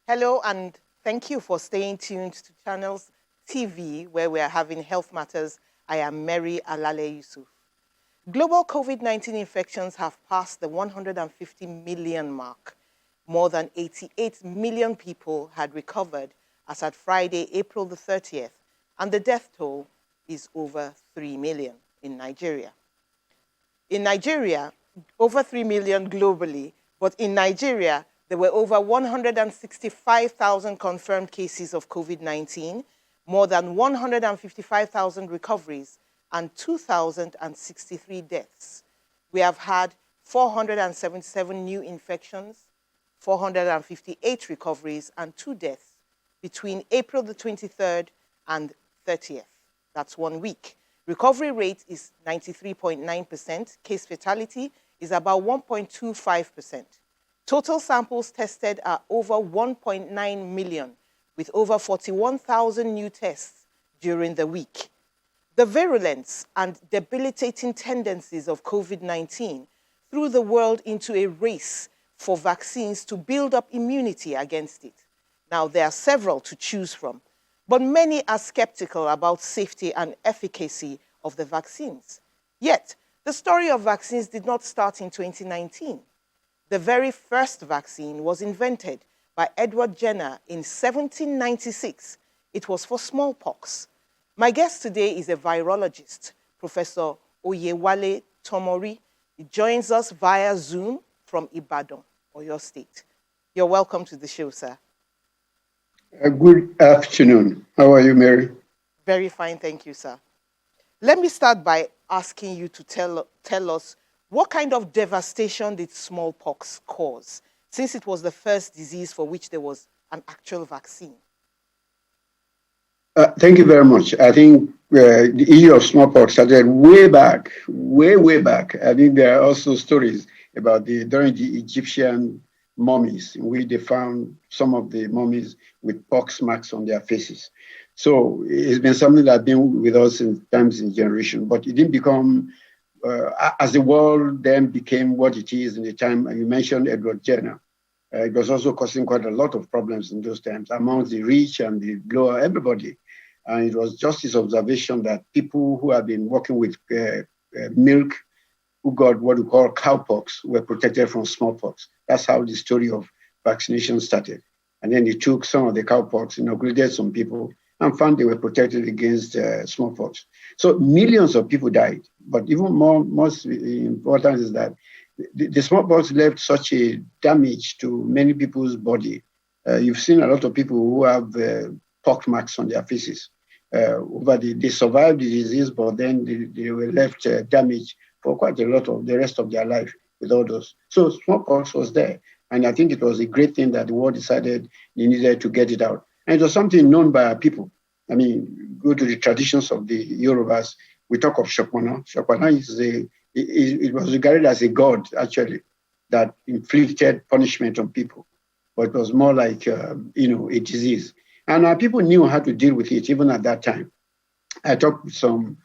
Hello, and thank you for staying tuned to Channels TV, where we are having Health Matters. I am Mary Alale Yusuf. Global COVID-19 infections have passed the 150 million mark. More than 88 million people had recovered as at Friday, April the 30th, and the death toll is over 3 million in Nigeria. In Nigeria, over 3 million globally, but in Nigeria, there were over 165,000 confirmed cases of COVID-19, more than 155,000 recoveries, and 2,063 deaths. We have had 477 new infections, 458 recoveries, and 2 deaths between April the 23rd and 30th. That's 1 week. Recovery rate is 93.9%. Case fatality is about 1.25%. Total samples tested are over 1.9 million, with over 41,000 new tests during the week. The virulence and debilitating tendencies of COVID-19 threw the world into a race for vaccines to build up immunity against it. Now, there are several to choose from, but many are skeptical about safety and efficacy of the vaccines. Yet, the story of vaccines did not start in 2019. The very first vaccine was invented by Edward Jenner in 1796. It was for smallpox. My guest today is a virologist, Professor Oyewale Tomori. He joins us via Zoom from Ibadan, Oyo State. You're welcome to the show, sir. Good afternoon. How are you, Mary? Very fine, thank you, sir. Let me start by asking you to tell us what kind of devastation did smallpox cause, since it was the first disease for which there was an actual vaccine? Thank you very much. I think the issue of smallpox started way back, way back. I think there are also stories about during the Egyptian mummies, in which they found some of the mummies with pox marks on their faces. So it's been something that's been with us in times and generation, but it didn't become, as the world then became what it is in the time, and you mentioned Edward Jenner. It was also causing quite a lot of problems in those times amongst the rich and the lower, everybody. And it was just his observation that people who have been working with milk, who got what we call cowpox, were protected from smallpox. That's how the story of vaccination started. And then he took some of the cowpox, inoculated some people, and found they were protected against smallpox. So millions of people died. But even most important is that the smallpox left such a damage to many people's body. You've seen a lot of people who have pox marks on their faces. They survived the disease, but then they were left damaged for quite a lot of the rest of their life with all those. So smallpox was there. And I think it was a great thing that the world decided they needed to get it out. And it was something known by our people. I mean, go to the traditions of the Yorubas, we talk of Shokwana. Shokwana it was regarded as a god, actually, that inflicted punishment on people. But it was more like, a disease. And our people knew how to deal with it, even at that time. I talked with some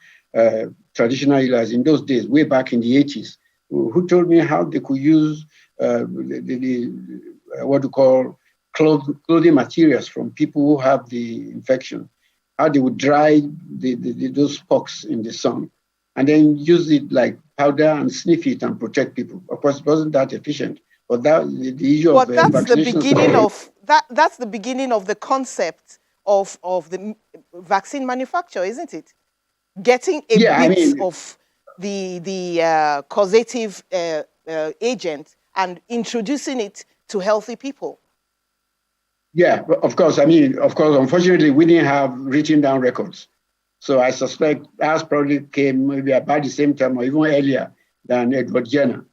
traditional healers in those days, way back in the 80s, who told me how they could use what we call clothing materials from people who have the infection, how they would dry those pox in the sun, and then use it like powder and sniff it and protect people. Of course, it wasn't that efficient, but that the issue of vaccination. That's the beginning of the concept of the vaccine manufacture, isn't it? Getting a bit of the causative agent and introducing it to healthy people. Yeah, of course. Unfortunately, we didn't have written down records. So I suspect ours probably came maybe about the same time or even earlier than Edward Jenner.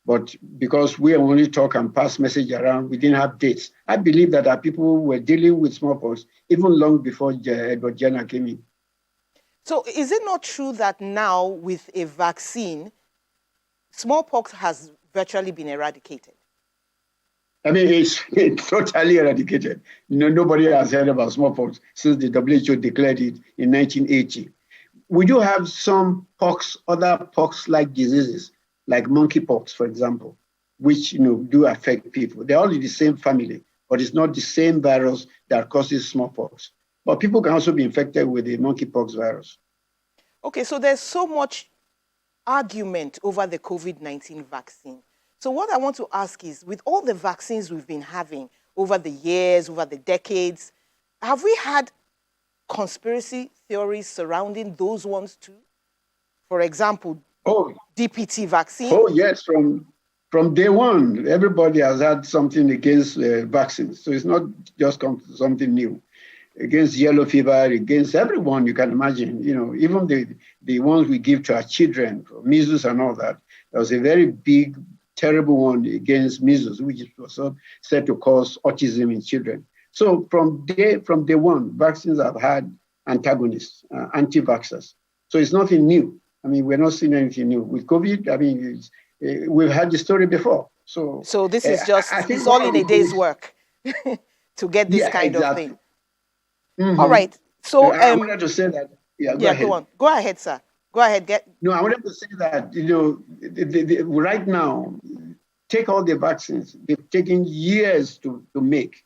But because we only talk and pass message around, we didn't have dates. I believe that our people were dealing with smallpox even long before Edward Jenner came in. So is it not true that now with a vaccine, smallpox has virtually been eradicated? I mean, it's totally eradicated. Nobody has heard about smallpox since the WHO declared it in 1980. We do have some other pox-like diseases, like monkeypox, for example, which do affect people. They're all in the same family, but it's not the same virus that causes smallpox. But people can also be infected with the monkeypox virus. Okay, so there's so much argument over the COVID-19 vaccine. So what I want to ask is, with all the vaccines we've been having over the years, over the decades, have we had conspiracy theories surrounding those ones too? For example, Oh, DPT vaccine. oh yes, from day one, everybody has had something against vaccines. So it's not just something new. Against yellow fever, against everyone you can imagine, even the ones we give to our children, measles and all that. There was a very big, terrible one against measles, which was said to cause autism in children. So from day one, vaccines have had antagonists, anti-vaxxers. So it's nothing new. I mean, we're not seeing anything new. With COVID, I mean, we've had the story before. So this is just, I think it's all in a day's work to get this kind of thing. Mm-hmm. All right. So I wanted to say that. Yeah, go ahead. Go on. Go ahead, sir. Go ahead. No, I wanted to say that, right now, take all the vaccines. They've taken years to make.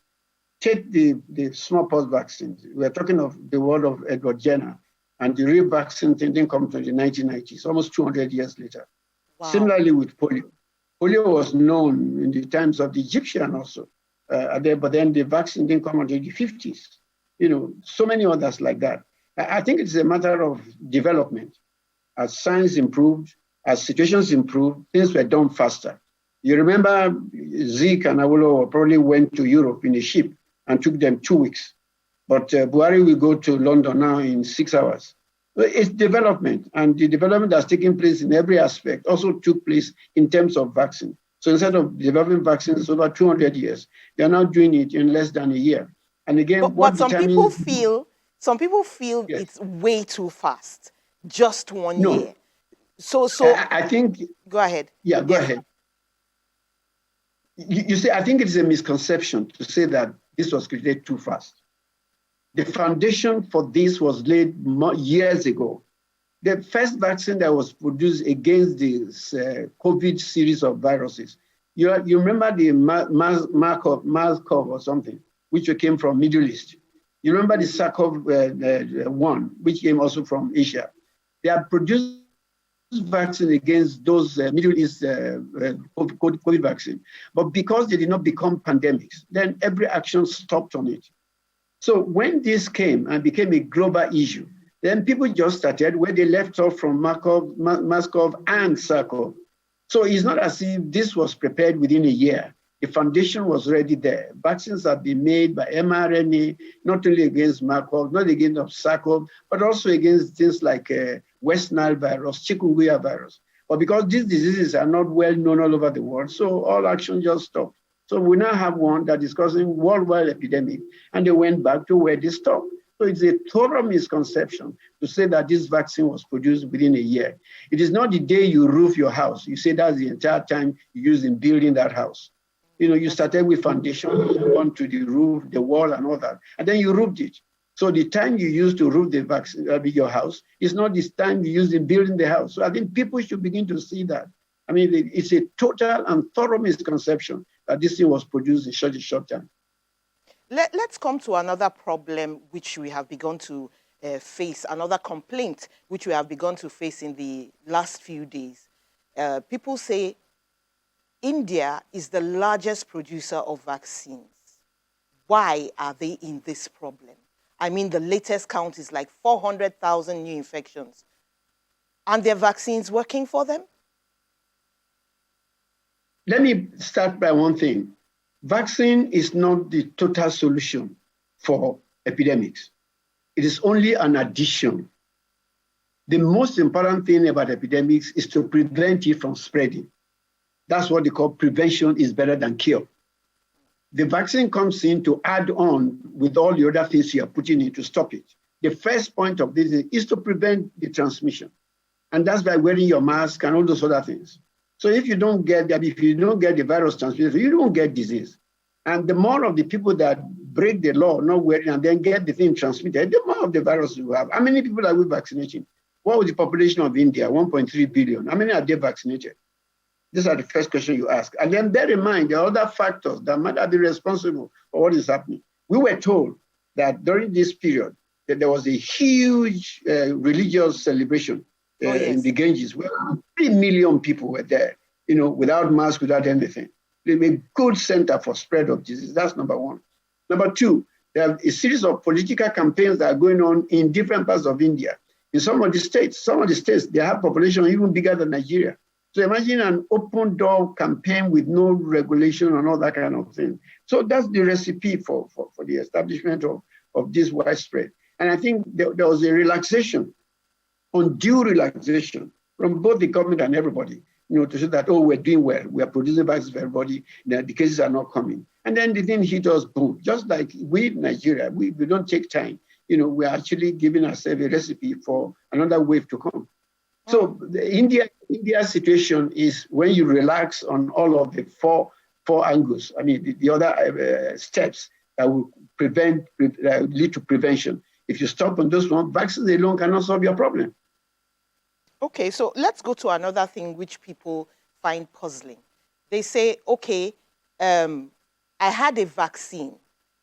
Take the smallpox vaccines. We're talking of the world of Edward Jenner, and the real vaccine didn't come to the 1990s, almost 200 years later. Wow. Similarly with polio. Polio was known in the times of the Egyptian also, but then the vaccine didn't come until the 50s. So many others like that. I think it's a matter of development. As science improved, as situations improved, things were done faster. You remember Zeke and Awolowo probably went to Europe in a ship and took them 2 weeks. But Buhari will go to London now in 6 hours. It's development, and the development that's taking place in every aspect also took place in terms of vaccine. So instead of developing vaccines over 200 years, they're now doing it in less than a year. And again, but some people feel yes, it's way too fast, just 1 year. So I think. Go ahead. Yeah, go ahead. You see, I think it's a misconception to say that this was created too fast. The foundation for this was laid years ago. The first vaccine that was produced against this COVID series of viruses, you remember the MERS-CoV or something, which came from Middle East. You remember the SARS-CoV-1, which came also from Asia. They have produced vaccine against those Middle East COVID vaccine. But because they did not become pandemics, then every action stopped on it. So when this came and became a global issue, then people just started where they left off from MERS-CoV and SARS-CoV. So it's not as if this was prepared within a year. The foundation was already there. Vaccines have been made by mRNA, not only against MERS-CoV, not against SARS-CoV, but also against things like West Nile virus, chikungunya virus. But because these diseases are not well known all over the world, so all action just stopped. So we now have one that is causing worldwide epidemic, and they went back to where they stopped. So it's a total misconception to say that this vaccine was produced within a year. It is not the day you roof your house. You say that's the entire time you use in building that house. You started with foundation, onto the roof, the wall, and all that, and then you roofed it. So the time you use to roof the vaccine, your house, is not this time you use in building the house. So I think people should begin to see that. I mean, it's a total and thorough misconception that this thing was produced in such a short time. Let's come to another problem which we have begun to face, another complaint which we have begun to face in the last few days. People say India is the largest producer of vaccines. Why are they in this problem? I mean, the latest count is like 400,000 new infections. Aren't their vaccines working for them? Let me start by one thing. Vaccine is not the total solution for epidemics. It is only an addition. The most important thing about epidemics is to prevent it from spreading. That's what they call prevention is better than cure. The vaccine comes in to add on with all the other things you are putting in to stop it. The first point of this is to prevent the transmission. And that's by wearing your mask and all those other things. So if you don't get the virus transmission, you don't get disease. And the more of the people that break the law, not wearing, and then get the thing transmitted, the more of the virus you have. How many people are we vaccinating? What was the population of India? 1.3 billion. How many are they vaccinated? These are the first questions you ask. And then bear in mind, there are other factors that might be responsible for what is happening. We were told that during this period, that there was a huge religious celebration in the Ganges, where 3 million people were there, without masks, without anything. They made a good center for spread of disease. That's number one. Number two, there are a series of political campaigns that are going on in different parts of India. In some of the states, they have population even bigger than Nigeria. So imagine an open door campaign with no regulation and all that kind of thing. So that's the recipe for the establishment of this widespread. And I think there was a relaxation, undue relaxation from both the government and everybody, to say that, we're doing well, we are producing vaccines for everybody, the cases are not coming. And then the thing hit us, boom. Just like we in Nigeria, we don't take time. We're actually giving ourselves a recipe for another wave to come. So the India situation is when you relax on all of the four angles. I mean, the other steps that will lead to prevention. If you stop on those ones, vaccines alone cannot solve your problem. Okay, so let's go to another thing which people find puzzling. They say, okay, I had a vaccine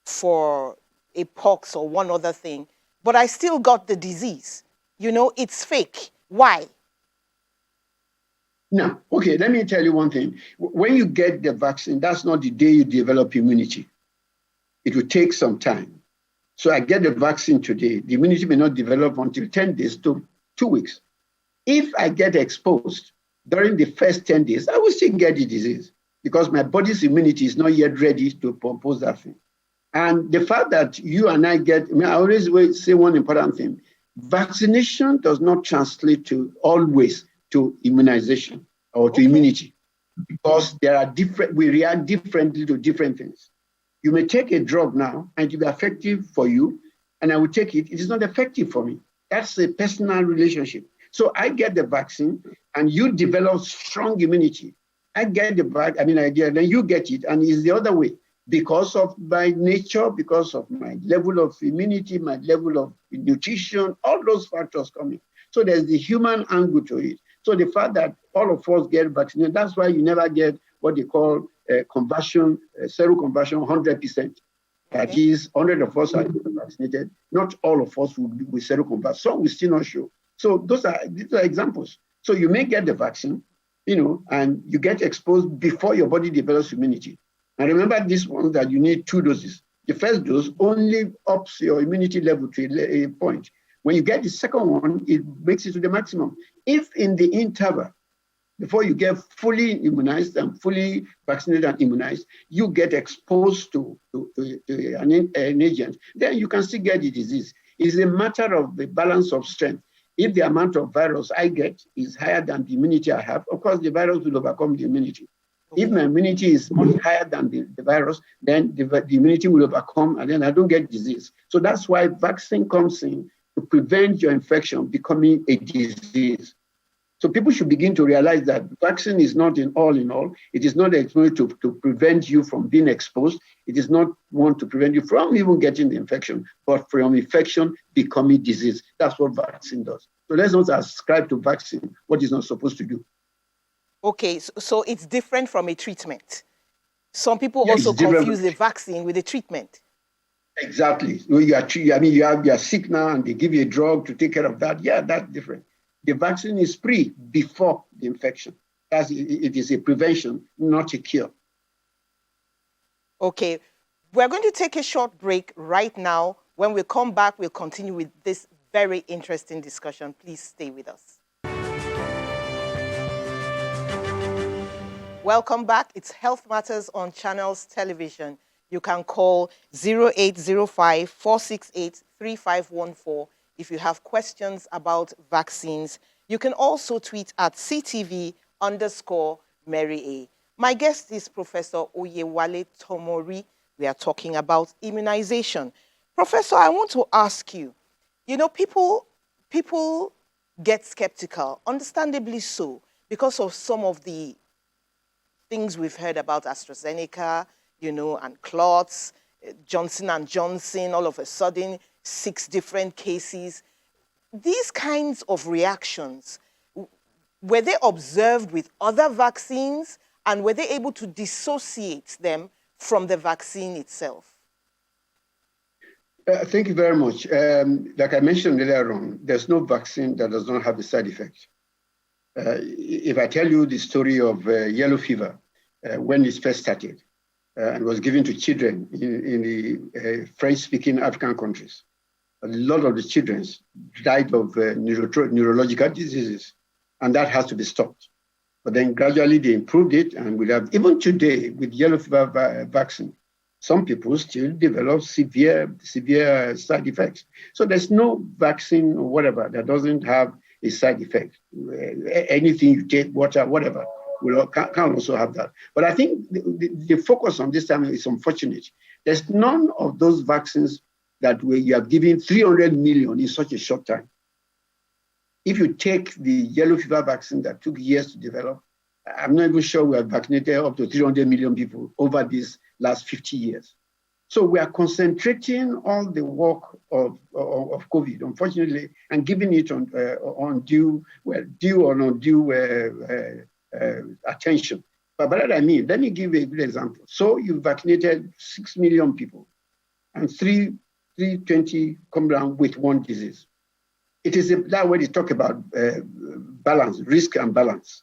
for a pox or one other thing, but I still got the disease. It's fake. Why? Now, okay, let me tell you one thing. When you get the vaccine, that's not the day you develop immunity. It will take some time. So I get the vaccine today. The immunity may not develop until 10 days to 2 weeks. If I get exposed during the first 10 days, I will still get the disease because my body's immunity is not yet ready to propose that thing. And the fact that you and I I always say one important thing. Vaccination does not translate always to immunization or to immunity, because we react differently to different things. You may take a drug now and it will be effective for you, and I will take it. It is not effective for me. That's a personal relationship. So I get the vaccine and you develop strong immunity. I get the idea, then you get it, and it's the other way. Because of my nature, because of my level of immunity, my level of nutrition, all those factors coming. So there's the human angle to it. So the fact that all of us get vaccinated, that's why you never get what they call seroconversion 100%. That is, 100 of us are vaccinated. Not all of us will seroconvert. Some will still not show. So these are examples. So you may get the vaccine, and you get exposed before your body develops immunity. And remember this one, that you need 2 doses. The first dose only ups your immunity level to a point. When you get the second one, it makes it to the maximum. If in the interval, before you get fully immunized and fully vaccinated and immunized, you get exposed to an agent, then you can still get the disease. It's a matter of the balance of strength. If the amount of virus I get is higher than the immunity I have, of course, the virus will overcome the immunity. If my immunity is much higher than the virus, then the immunity will overcome, and then I don't get disease. So that's why vaccine comes in to prevent your infection becoming a disease. So people should begin to realize that vaccine is not in all. It is not exposed to prevent you from being exposed. It is not one to prevent you from even getting the infection, but from infection becoming disease. That's what vaccine does. So let's not ascribe to vaccine what it's not supposed to do. Okay, so it's different from a treatment. Some people also confuse the vaccine with a treatment. Exactly. You are sick now and they give you a drug to take care of that. Yeah, that's different. The vaccine is before the infection. It is a prevention, not a cure. Okay, we're going to take a short break right now. When we come back, we'll continue with this very interesting discussion. Please stay with us. Welcome back. It's Health Matters on Channels Television. You can call 0805-468-3514 if you have questions about vaccines. You can also tweet at CTV_Mary A. My guest is Professor Oyewale Tomori. We are talking about immunization. Professor, I want to ask you, people get skeptical, understandably so, because of some of the things we've heard about AstraZeneca, and clots, Johnson & Johnson, all of a sudden, 6 different cases. These kinds of reactions, were they observed with other vaccines, and were they able to dissociate them from the vaccine itself? Thank you very much. Like I mentioned earlier on, there's no vaccine that does not have a side effect. If I tell you the story of yellow fever, when it first started and was given to children in the French-speaking African countries, a lot of the children died of neurological diseases, and that has to be stopped. But then gradually they improved it, and we have, even today with yellow fever vaccine, some people still develop severe side effects. So there's no vaccine or whatever that doesn't have a side effect. Anything you take, water, whatever, can also have that. But I think the focus on this time is unfortunate. There's none of those vaccines that you have given 300 million in such a short time. If you take the yellow fever vaccine that took years to develop, I'm not even sure we have vaccinated up to 300 million people over these last 50 years. So we are concentrating all the work of COVID, unfortunately, and giving it on due attention. But what I mean, let me give you a good example. So you vaccinated 6 million people, and 320 come down with one disease. It is that way they talk about balance, risk and balance.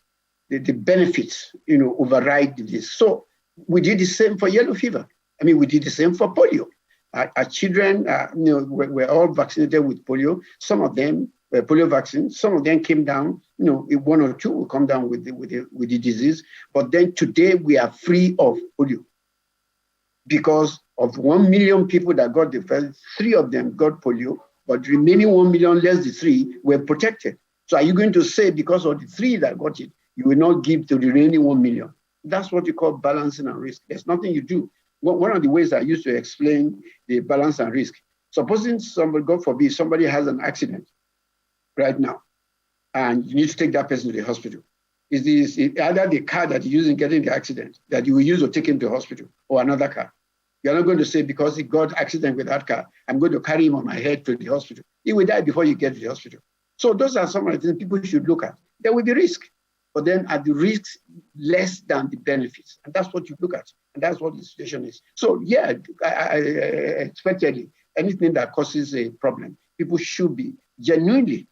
The benefits, override this. So we did the same for yellow fever. I mean, we did the same for polio. Our children, were all vaccinated with polio. Some of them, polio vaccines, some of them came down, one or two will come down with the disease. But then today we are free of polio. Because of 1 million people that got the first, 3 of them got polio, but the remaining 1 million less the 3 were protected. So are you going to say because of the 3 that got it, you will not give to the remaining 1 million? That's what you call balancing and risk. There's nothing you do. One of the ways I used to explain the balance and risk, supposing somebody, God forbid, somebody has an accident right now, and you need to take that person to the hospital. Is either the car that you're using getting the accident that you will use to take him to the hospital, or another car? You're not going to say, because he got accident with that car, I'm going to carry him on my head to the hospital. He will die before you get to the hospital. So those are some of the things people should look at. There will be risk, but then are the risks less than the benefits? And that's what you look at. And that's what the situation is. So yeah, I expectedly, anything that causes a problem, people should be genuinely,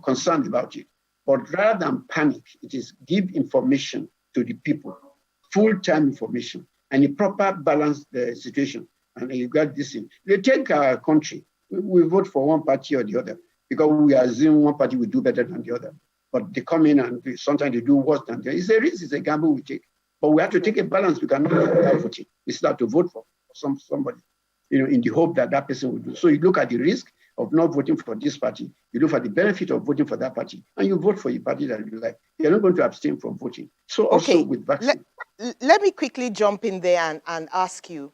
concerned about it. But rather than panic, it is give information to the people, full-time information, and a proper balanced situation. And you got this thing. They take our country. We vote for one party or the other because we assume one party will do better than the other. But they come in and sometimes they do worse than the other. It's a risk, it's a gamble we take. But we have to take a balance. We cannot vote without voting. We start to vote for somebody, in the hope that that person will do. So you look at the risk of not voting for this party, you look at the benefit of voting for that party, and you vote for a party that you like. You're not going to abstain from voting. So also with vaccine. Let me quickly jump in there and ask you,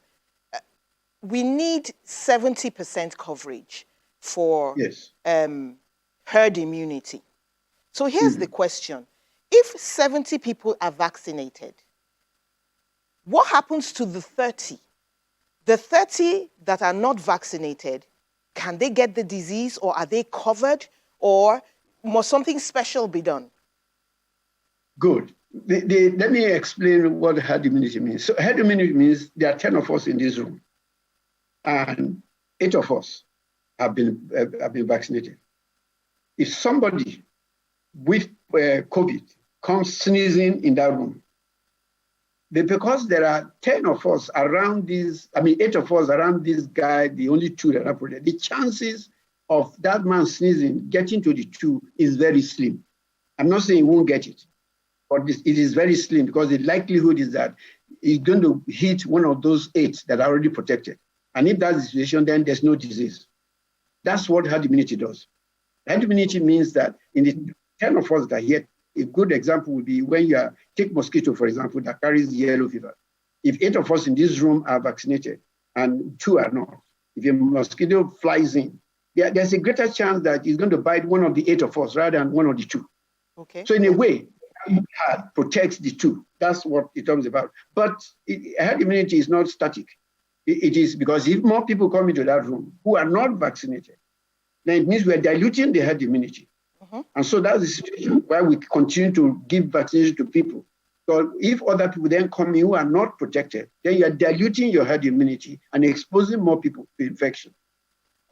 we need 70% coverage for herd immunity. So here's the question. If 70 people are vaccinated, what happens to the 30? The 30 that are not vaccinated, can they get the disease, or are they covered, or must something special be done? Good. Let me explain what herd immunity means. So herd immunity means there are 10 of us in this room, and 8 of us have been vaccinated. If somebody with COVID comes sneezing in that room, because there are 10 of us around this, 8 of us around this guy, the only 2 that are protected, the chances of that man sneezing getting to the 2 is very slim. I'm not saying he won't get it, but it is very slim because the likelihood is that he's going to hit one of those 8 that are already protected. And if that's the situation, then there's no disease. That's what herd immunity does. Herd immunity means that in the 10 of us that are here, a good example would be when you take mosquito, for example, that carries yellow fever. If 8 of us in this room are vaccinated and 2 are not, if a mosquito flies in, there's a greater chance that it's going to bite one of the 8 of us rather than one of the 2. Okay. So in a way, herd protects the 2. That's what it talks about. But herd immunity is not static. It is because if more people come into that room who are not vaccinated, then it means we're diluting the herd immunity. And so that's the situation why we continue to give vaccination to people. So if other people then come in who are not protected, then you're diluting your herd immunity and exposing more people to infection.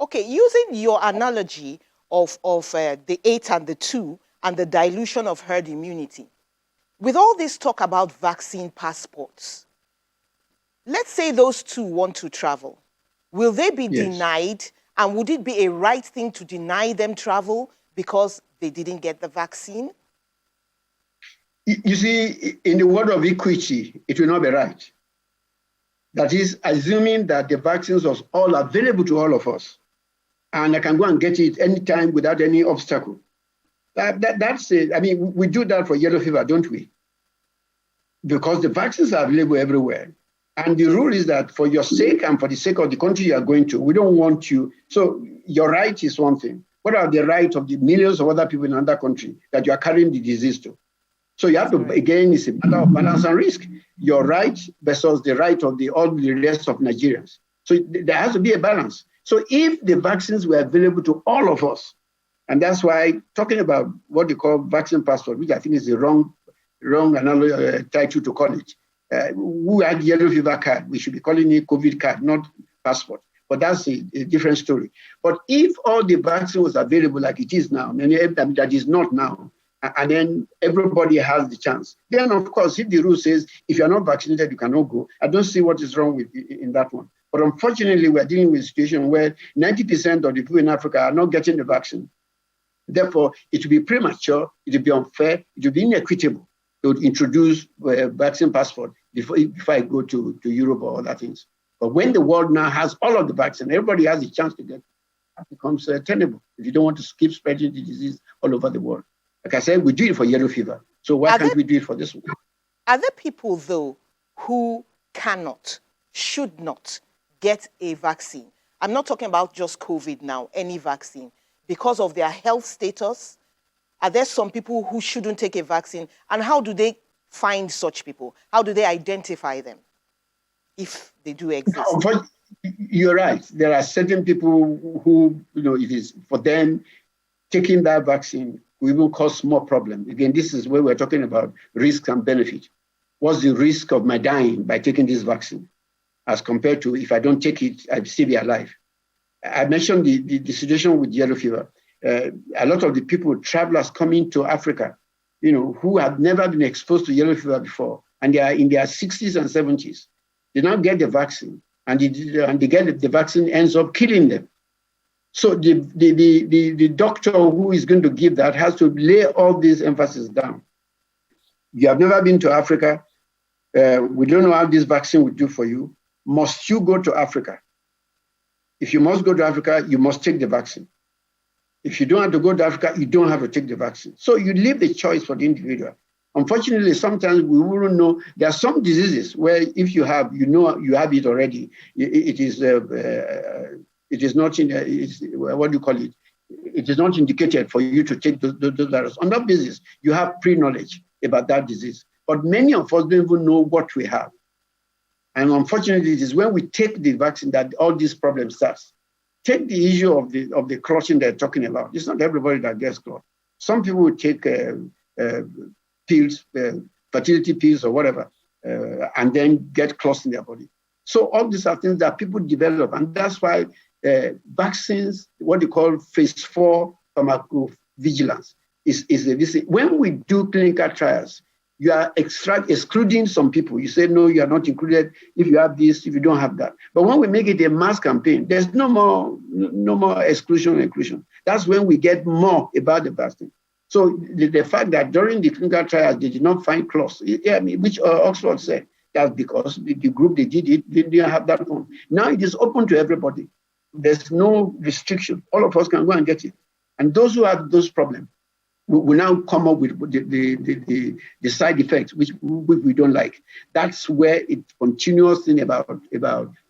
Okay, using your analogy of the 8 and the 2 and the dilution of herd immunity, with all this talk about vaccine passports, let's say those two want to travel. Will they be denied? And would it be a right thing to deny them travel because they didn't get the vaccine? You see, in the world of equity, it will not be right. That is, assuming that the vaccines are all available to all of us, and I can go and get it anytime without any obstacle. That's it. I mean, we do that for yellow fever, don't we? Because the vaccines are available everywhere. And the rule is that for your sake and for the sake of the country you are going to, we don't want you. So your right is one thing. What are the rights of the millions of other people in another country that you are carrying the disease to? So you have to, again, it's a matter of balance and risk. Your right versus the right of all the rest of Nigerians. So there has to be a balance. So if the vaccines were available to all of us, and that's why talking about what they call vaccine passport, which I think is the wrong title to call it. Who had yellow fever card, we should be calling it COVID card, not passport. But that's a different story. But if all the vaccine was available like it is now, and that is not now, and then everybody has the chance, then of course, if the rule says if you're not vaccinated, you cannot go, I don't see what is wrong with in that one. But unfortunately, we're dealing with a situation where 90% of the people in Africa are not getting the vaccine. Therefore, it will be premature, it will be unfair, it will be inequitable to introduce a vaccine passport before I go to Europe or other things. But when the world now has all of the vaccine, everybody has a chance to get it. It becomes tenable if you don't want to keep spreading the disease all over the world. Like I said, we do it for yellow fever. So why can't we do it for this one? Are there people, though, who cannot, should not get a vaccine? I'm not talking about just COVID now, any vaccine. Because of their health status, are there some people who shouldn't take a vaccine? And how do they find such people? How do they identify them, if they do exist? No, you're right. There are certain people who, it is for them, taking that vaccine will even cause more problem. Again, this is where we're talking about risk and benefit. What's the risk of my dying by taking this vaccine as compared to if I don't take it, I'll still be alive? I mentioned the situation with yellow fever. A lot of the people, travelers coming to Africa, who have never been exposed to yellow fever before, and they are in their 60s and 70s, they now get the vaccine, and the vaccine ends up killing them. So the doctor who is going to give that has to lay all this emphasis down. You have never been to Africa. We don't know how this vaccine will do for you. Must you go to Africa? If you must go to Africa, you must take the vaccine. If you don't have to go to Africa, you don't have to take the vaccine. So you leave the choice for the individual. Unfortunately, sometimes we wouldn't know. There are some diseases where if you have, you have it already. It is not what do you call it? It is not indicated for you to take those viruses. On that basis, you have pre-knowledge about that disease. But many of us don't even know what we have. And unfortunately, it is when we take the vaccine that all these problems start. Take the issue of the clotting they're talking about. It's not everybody that gets clot. Some people will take pills, fertility pills or whatever, and then get clots in their body. So all these are things that people develop, and that's why vaccines, what they call phase 4 pharmacovigilance, is when we do clinical trials, you are excluding some people. You say, no, you are not included if you have this, if you don't have that. But when we make it a mass campaign, there's no more exclusion or inclusion. That's when we get more about the vaccine. So the fact that during the clinical trials, they did not find clots, which Oxford said, that's because the group they did it, they didn't have that one. Now it is open to everybody. There's no restriction. All of us can go and get it. And those who have those problems, we now come up with the side effects, which we don't like. That's where it continuous thing about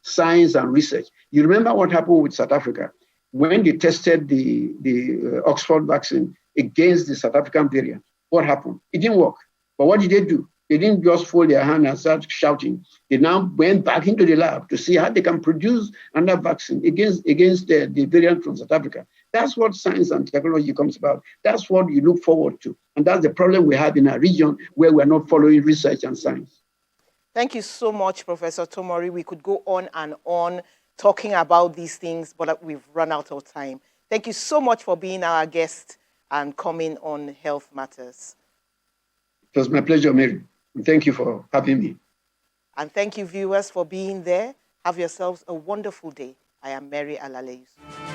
science and research. You remember what happened with South Africa when they tested the Oxford vaccine against the South African variant? What happened? It didn't work. But what did they do? They didn't just fold their hand and start shouting. They now went back into the lab to see how they can produce another vaccine against the variant from South Africa. That's what science and technology comes about. That's what you look forward to. And that's the problem we have in our region where we're not following research and science. Thank you so much, Professor Tomori. We could go on and on talking about these things, but we've run out of time. Thank you so much for being our guest and coming on Health Matters. It was my pleasure, Mary. And thank you for having me. And thank you, viewers, for being there. Have yourselves a wonderful day. I am Mary Alale Yusuf.